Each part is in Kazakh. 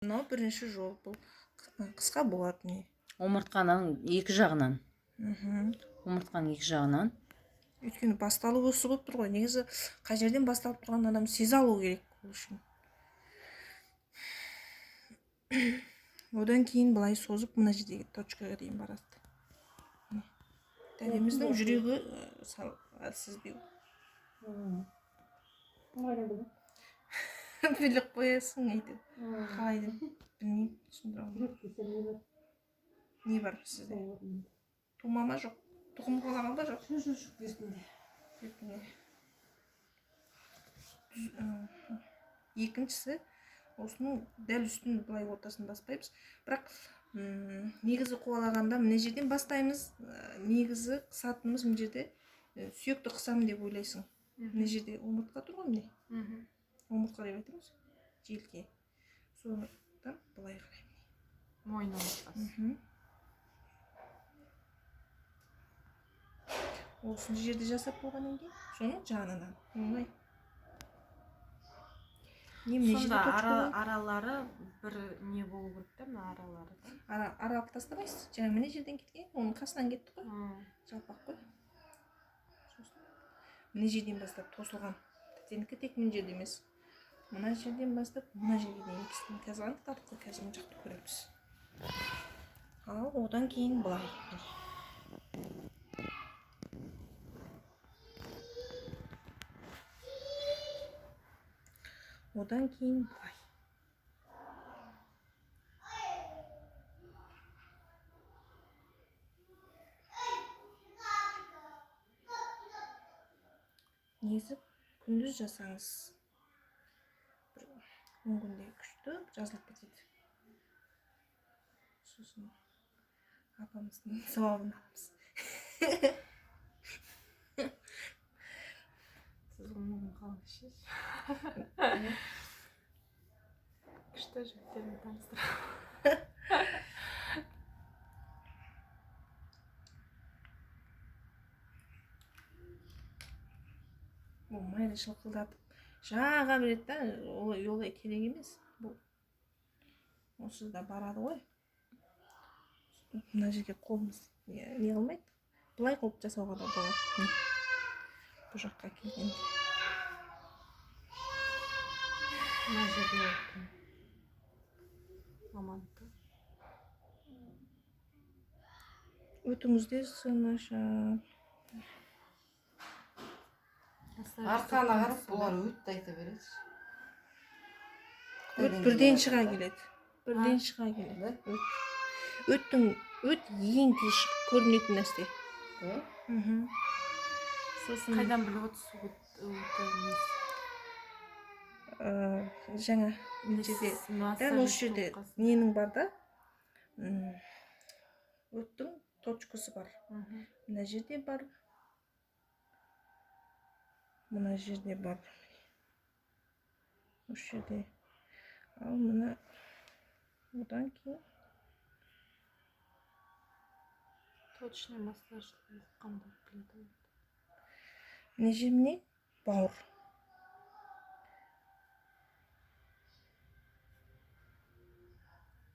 Мынау бірінші жол, бұл қысқа болады не. Омыртқаның екі жағынан. Омыртқаның екі жағынан. Өйткені басталу осы болып тұр ғой. Негізі қай жерден басталып тұрған адам сезе алу керек ол үшін. Одан кейін былай созып мына жердегі точкаға дейін барады. Дәдеміздің жүрегі әлсізбеу. Біліп қоясың әйтеу. Қалай деп білмеймін, түсіндіре алмаймын. Не бар сізде? Тумама жоқ. Тұқым қуалаған ба жоқ? Жоқ, бетінде. Екіншісі, осының дәл үстін былай ортасын баспаймыз. Бірақ негізі қуалағанда мына жерден бастаймыз. Негізі қысатынымыз мына жерде сүйекті қысам деп ойлайсың. Мына жерде омыртқа тұр ғой міне. Омыртқа деп айтамыз. Желке. Содан былай қараймын. Мойын омыртқасы. Осындай жерде жасап болғаннан кейін, соның жанынан. Оңай. Сонда аралары бір не болу керек та, мына аралары да. Аралық тастамайсыз. Жаңа міне жерден кеткен, оның қасынан кетті ғой. Жалпақ қой. Міне жерден бастап тосылған. Сенікі тек мына жерде емес. Мына жерден бастап мына жерге дейін кістің. Қазір анықтадық қой, қазір мына жақты көреміз. Ал одан кейін былай. Одан кейін бұлай. Негізі күндіз жасаңыз. Бір 10 күнде күшті жазылып кетеді. Сосын апамыздың сауабын аламыз. Сіз оның қалыңшыз. Күшті жігіттерін таныстырам. Бұл майды шылқылдатып жаға береді да, олай керек емес. Бұл осы да барады ғой. Мына жерге қолымыз не қылмайды. Бұлай қылып жасауға да болады. Бұл жаққа келгенде. Мына жерде өттім. Мамандықта. Өтіңізде сынаша. Арқаны қарап бұлар өтті айта береді. Өт бірден шыға келеді. Бірден шыға келеді. Өт ең тез көрінетін нәрсе. Сосын Қайдан біліп отырсыз өтіңіз? жаңа жерде, дәл осы жерде ненің бар да, өттің точкасы бар. Мына жерде бар. Мына жерде бар. Осы жерде. Ал мына одан кейін Точный массаж қандай біледі. мына жеріне бауыр.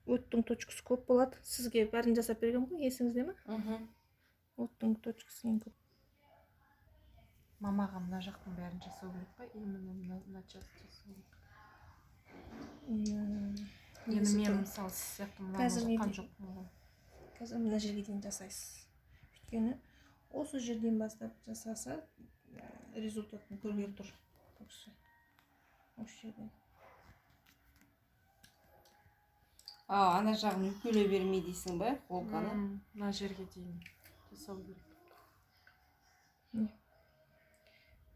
Өттің точкасы көп болады. Сізге бәрін жасап берген ғой, есіңізде ме? Өттің точкасы ең көп. Мамаға мына жақтың бәрін жасау керек па? Именно мына часть жасау керек. Енді мен мысалы сияқты мынаны жұққан жоқпын ғой. Қазір мына жерге дейін жасайсыз. Өйткені осы жерден бастап жасаса результатын көргелі тұр. Осы жерден. Ана жағын үлкеле бермей дейсің ба, қолқаны? Мына жерге дейін жасау керек.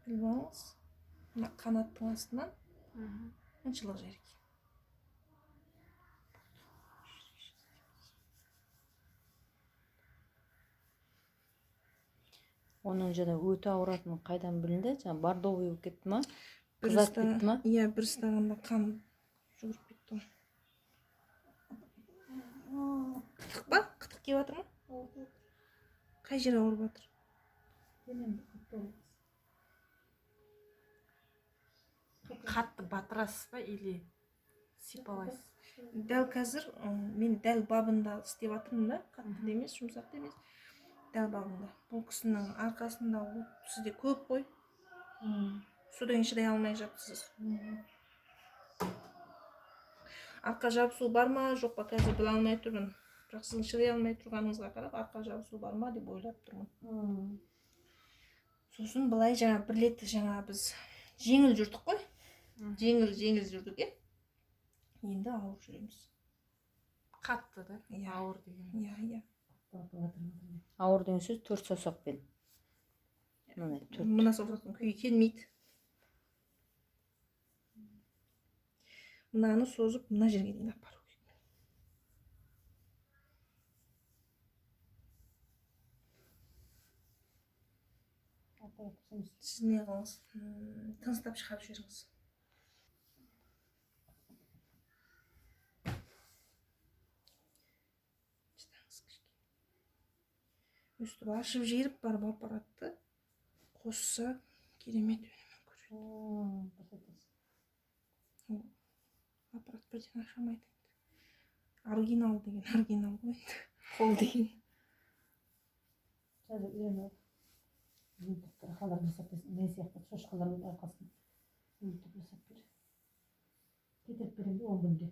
Біліп алыңыз. Қанаттың астынан ұншылық жерге. Оның жаңа өте ауыратыны қайдан білінді? Жаңа бордовый болып кетті ма? Қызарып кетті ма? Иә, бір ұстағанда қан жүгіріп кетті. Қытық па? Қытық келіп жатыр ма? Қай жер ауырып жатыр? Қатты батырасыз ба или сипалайсыз? дәл қазір мен дәл бабында істеп жатырмын да, қатты да емес, жұмсақ та емес, дәл бабында. Бұл кісінің арқасында от сізде көп қой, содан шыдай алмай жатсыз. Арқа жабысу бар ма жоқ па қазір біле алмай тұрмын, бірақ сіздің шыдай алмай тұрғаныңызға қарап арқа жабысу бар ма деп ойлап тұрмын. Сосын былай жаңа бір рет жаңа біз жеңіл жүрдік қой, жеңіл жүрдік, енді ауыр жүреміз. Қатты да, ауыр деген. Иә. Ауыр деген сөз 4 саусақпен. Мына саусақтың күйі келмейді. Мынаны созып, мына жерге дейін апару керек. Сіз не қылыңыз? Тыныстап шығарып жіберіңіз. Өстіп ашып жиырып барып аппаратты қосса керемет өнімін көреді. Аппарат бірден ашамайды. Оригинал деген оригинал ғой. Қол деген. Қазір үйреніп қалар жасап мен сияқты шошқалардың арқасын өлтіріп жасап бер. Кетіріп беремін 10 күнде.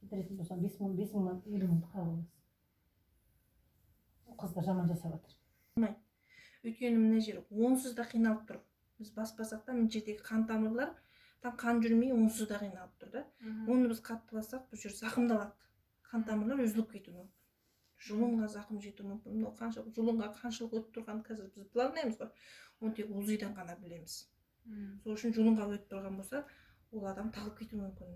Кетіретін болсам 5 мыңнан 50 мыңды қаламыз. Қыздар жаман жасап жатыр. Өйткені мына жер онсыз да қиналып тұр. Біз баспасақ та мына жердегі қан тамырлар там қан жүрмей онсыз да қиналып тұр да. Оны біз қатты бассақ бұл жер зақымдалады. Қан тамырлар үзіліп кетуі мүмкін. Жұлынға зақым жетуі мүмкін. Мынау қанша жұлынға қаншалық өтіп тұрған қазір біз біле алмаймыз ғой. Оны тек УЗИ-дан ғана білеміз. Сол үшін жұлынға өтіп тұрған болса, ол адам талып кетуі мүмкін.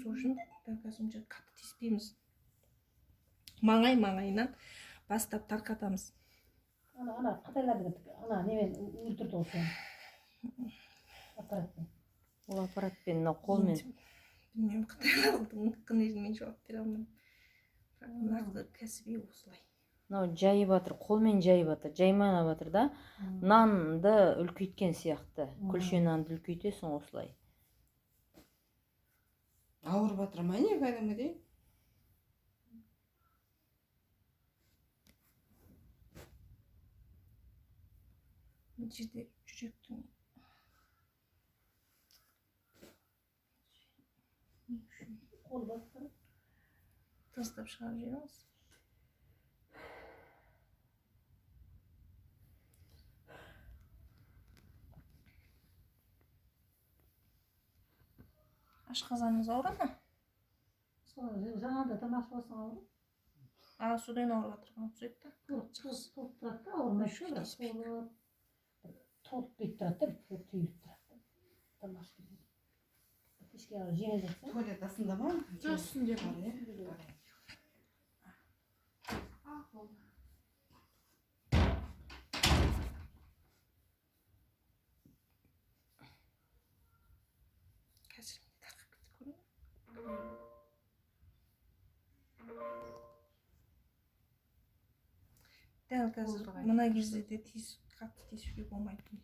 Сол үшін дәл қазір мына жерге қатты тиіспейміз. Маңайынан бастап тарқатамыз. Ана Қытайларды немен өлтірді осы аппаратпен. Ол аппаратпен, мынау қолмен. Білмеймін, Қытайлардың мен жауап бере алмаймын. Нақты кәсіби осылай. Мынау жайып жатыр, қолмен жайып жатыр, жаймана жатыр да. Нанды үлкейткен сияқты. Күлше нанды үлкейтесің осылай. Ауырып жатыр ма не кәдімгідей? Бұл жерде жүректің Қол басты. тастап шығарып жіберіңіз. Ашқазаныңыз ауырады ма? Жаңағыда тамақ болсаң ауырып. Содан ауырып жатырған ұқсайды да. Толып тұрады да, ауырмайды да, бірақ толып бүйтіп тұрады да, түйіліп тұрады. Тамақ жеген. Кешке жеңіл жатса. Туалет астында ма? Жоқ, үстінде бар. Қазір тақып кетті көрме. Дәл қазір мына кезде де қатты тиісуге болмайды.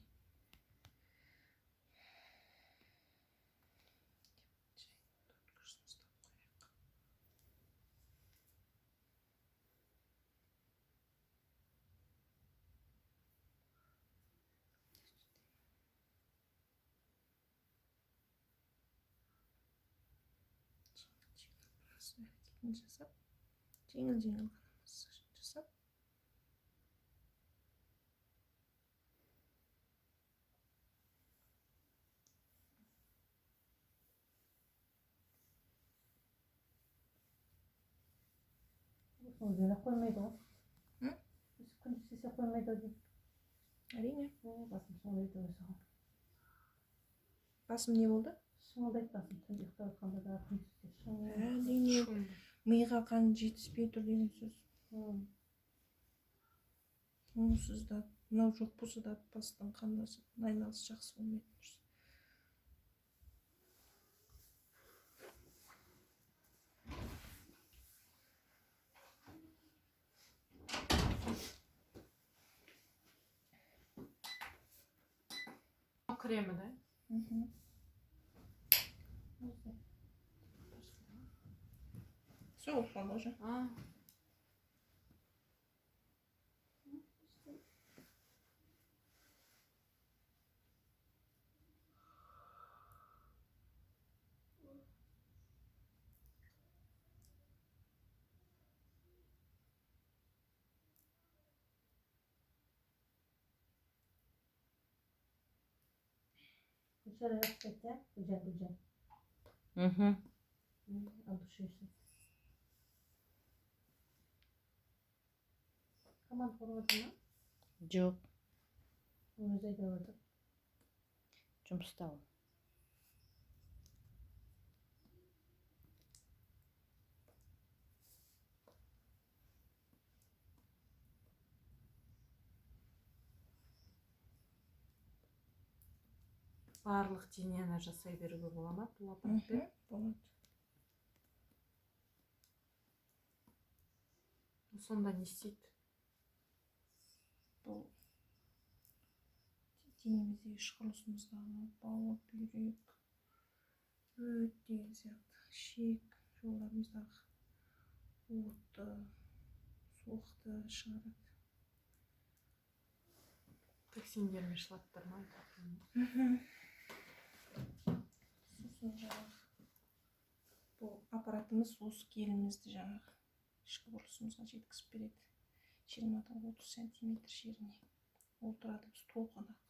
Жасап, жеңіл ғана массаж жасап. Өзіне қоймайды ғой. Күн істесе қоймайды ғой. Әрине. Басым шыңылдайды осыған. Басым не болды? Шыңылдайды басым. Түнде ұйықтап жатқанда да күн істесе шыңылдайды. Әрине. Миға қан жетіспей тұр деген сөз. Онсыз да, мынау жоқ болса да бастың қандасы айналысы жақсы болмайды. Кремі да? Соғып қалды уже. Гүлшара жақсы айтты, иә? Гүлжан. Мхм. От души все. Команда құрып отыр ма? Жоқ, Ол өзі айтып отыр. жұмыста ол. Барлық денені жасай беруге бола ма бұл Мхм, аппаратпен? болады. Сонда не істейді? Бұл денеміздегі іш құрылысымыздағы бауыр, бүйрек, өт деген сияқты ішек жолдарымыздағы отты, суықты шығарады. Токсиндер мен шлактар ма? Сосын жаңағы бұл аппаратымыз осы келімізді жаңағы ішкі құрылысымызға жеткізіп береді. 20-30 сантиметр жеріне. Ол тұрады біз толқын ақ.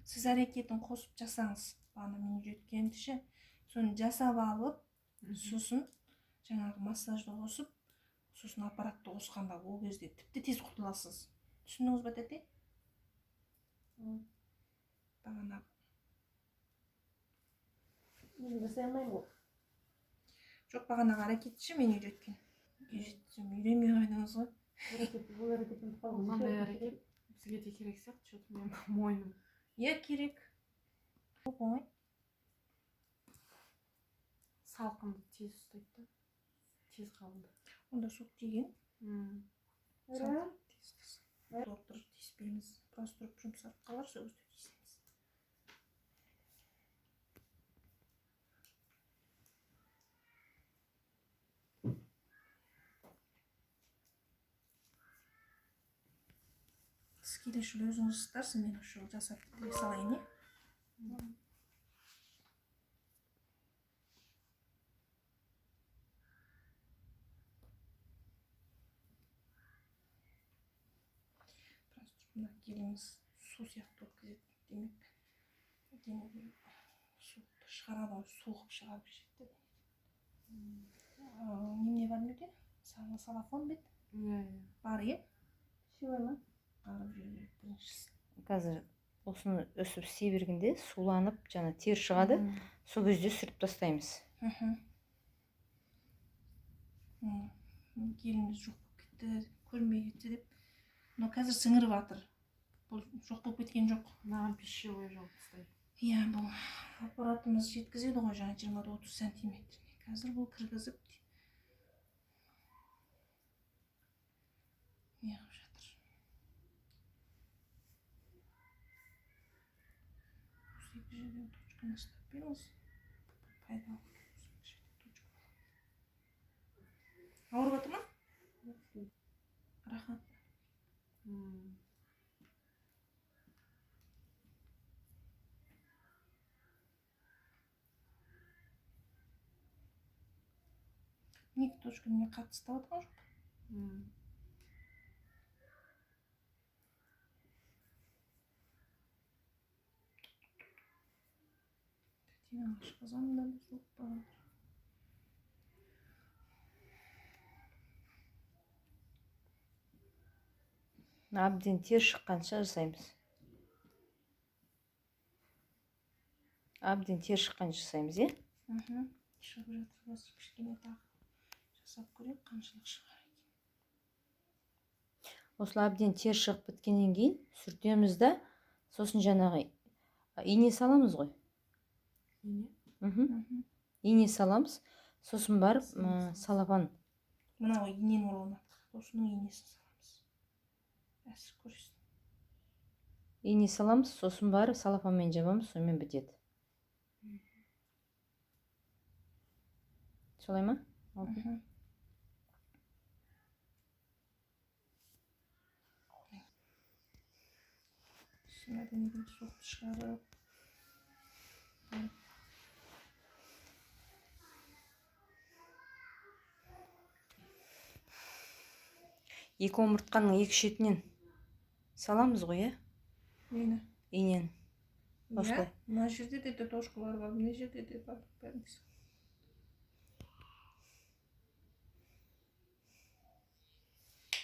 Сіз әрекетін қосып жасаңыз. Бағана мен үйреткенімді ше. Соны жасап алып, сосын жаңағы массажды қосып, сосын аппаратты қосқанда ол кезде тіпті тез құтыласыз. Түсіндіңіз ба, тәте? Бағана. Мен жасай алмаймын ғой. Жоқ, бағанағы әрекетті ше мен үйреткен. Үйренмей қойдыңыз ғой. Бұл әрекеттен қалған. Қандай әрекет? Бізге де керек сияқты, что-то мен мойным. Иә, керек. Оңай. Салқынды тез ұстайды да. Тез қалды. Онда суық тиген. Ара? Доктор тиіспейміз. Просто тұрып жұмсап қалар, сол кезде тиісеміз. Сіз келесі жылы өзіңіз ыстарсыз, мен осы жылы жасап бере салайын, е? Мына келіңіз су сияқты өткізеді, демек денеге суықты шығарады, суығып шығарып жібереді. Немене бар ма екен? Салафон бет бар, е? Шивай ма? Арып жүреді біріншісі. Қазір осыны өсіп істей бергенде суланып, жаңа тер шығады. Сол кезде сүріп тастаймыз. Келіміз жоқ болып кетті, көрмей кетті деп. Но қазір сіңіріп жатыр. Бұл жоқ болып кеткен жоқ. Маған пищевой жауып тастайды. Иә, бұл аппаратымыз жеткізеді ғой жаңа 20-30 сантиметріне. Қазір бұл кіргізіп неғып жатыр. Осы екі жерден точканы ұстап беріңіз. Пайдалы. Ауырып жатыр ма? нигточканы мен қатты ұстап жатқан жоқ. Тәтенің ашқазанында да соғып барады. Әбден тер шыққанша жасаймыз. Әбден тер шыққанша жасаймыз, е? Шығып жатыр, қазір кішкене тағы жасап көрейік, қаншалық шығар екен. Осылай әбден тер шығып біткеннен кейін сүртеміз да, сосын жаңағы ине саламыз ғой. Ине саламыз, сосын барып салапан. Мынау инені орнаттық, осының инесін саламыз. Әсір көресің. Ине саламыз, сосын барып салапанмен жабамыз, сонымен бітеді. Солай ма? Мәденеден соқты шығарып. Екі омыртқаның екі шетінен саламыз ғой, е? Нені? Инен. Осылай. Мына жерде де тотошкалар бар, мына жерде де бар.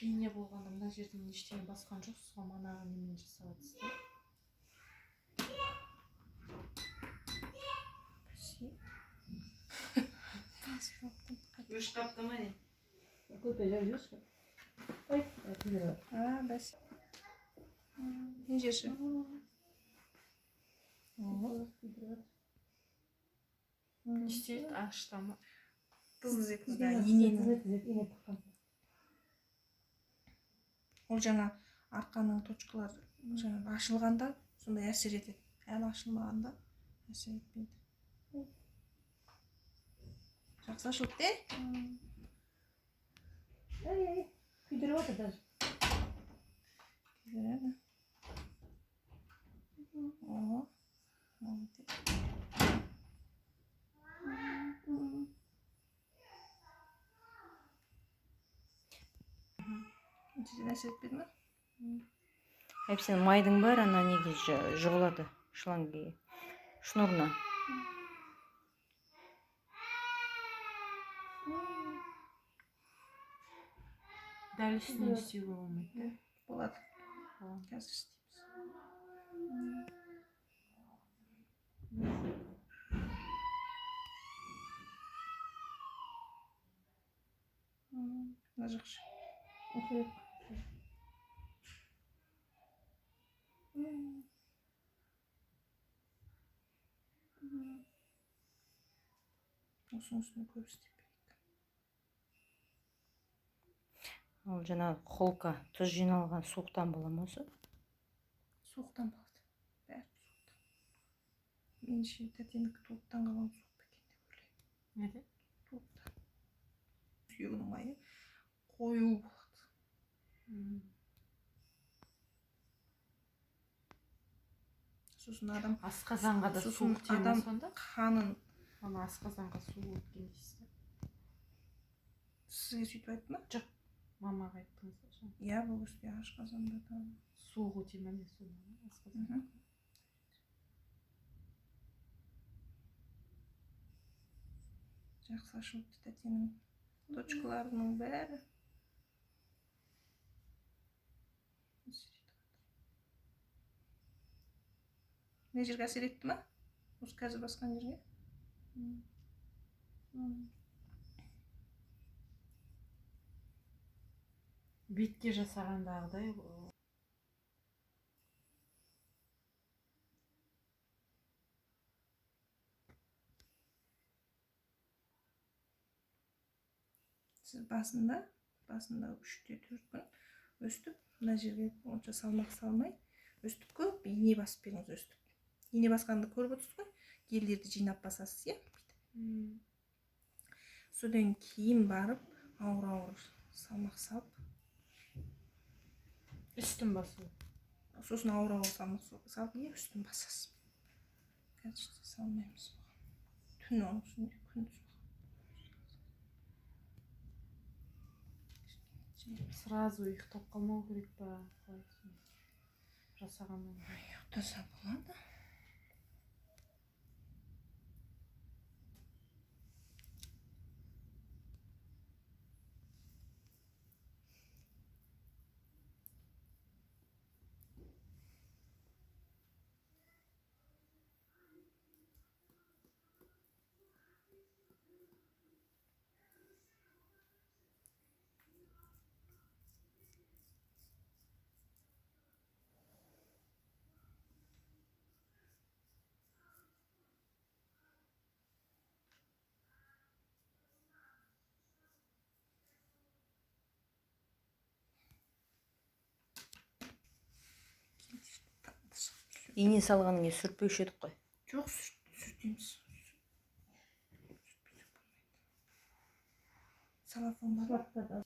Ине болғанда мына жерден ештеңе басқан жоқсыз ғой, манағы немен жасап жатсыз да? Үш қаптама не? Көпе жай жүрші. Ой, күйдірі бар. Бәс. Не жерші? Не істейді? Аштама. Тізек Ине тыққан. Ол жаңа арқаның точкалары жаңа ашылғанда сондай әсер етеді. Әлі ашылмағанда әсер етпейді. Жақсы ашылды де? Күйдірі отыр даже. Күйдіреді. Молодец. Сізден әсер етпеді ме? Әпсен майдың бар, ана неге жығылады шлангіге, шнурына. Дәл үстіне істеуге болмайды. Болады. Қазір істейміз. Мына жақшы. Осының үстіне көп істеп берейік. Ол жаңағы холка, тұз жиналған суықтан бола ма осы? Суықтан болады. Бәрі суықтан. Менше тәтенікі толықтан қалған суық екен деп ойлаймын. Неде? Толықтан. Сүйегінің майы қою болады. Сосын адам Асқазанға да суық тиеді ме сонда? қанын Ана асқазанға суық өткен дейсіз. сізге сөйтіп айтты ма? Жоқ, мамаға айттыңыз ба? Иә, бұл үсте ашқазанда да. Суық өте ме сонда асқазанға? Жақсы ашылыпты тәтенің точкаларының бәрі. Не жерге әсер етті ма? Осы қазір басқан жерге? Бетке жасағандағыдай сіз басында 3-4 күн өстіп, мына жерге онша салмақ салмай, өстіп көп ине басып беріңіз өстіп. Ине басқанды көріп отырсыз ғой, гелдерді жинап басасыз, иә? Содан кейін барып, ауыр салмақ салып, үстін басу. сосын ауыр салмақ салып, үстін басасыз. Қазір салмаймыз. Түн оның үстінде күн сразу уйктап калмау керек па жасагандан кийин Уктаса болады. Ине салгандан кийин сүртпөйүшүп едик кой. Жоқ, сүртеміз. Салафон бар. Шылатты да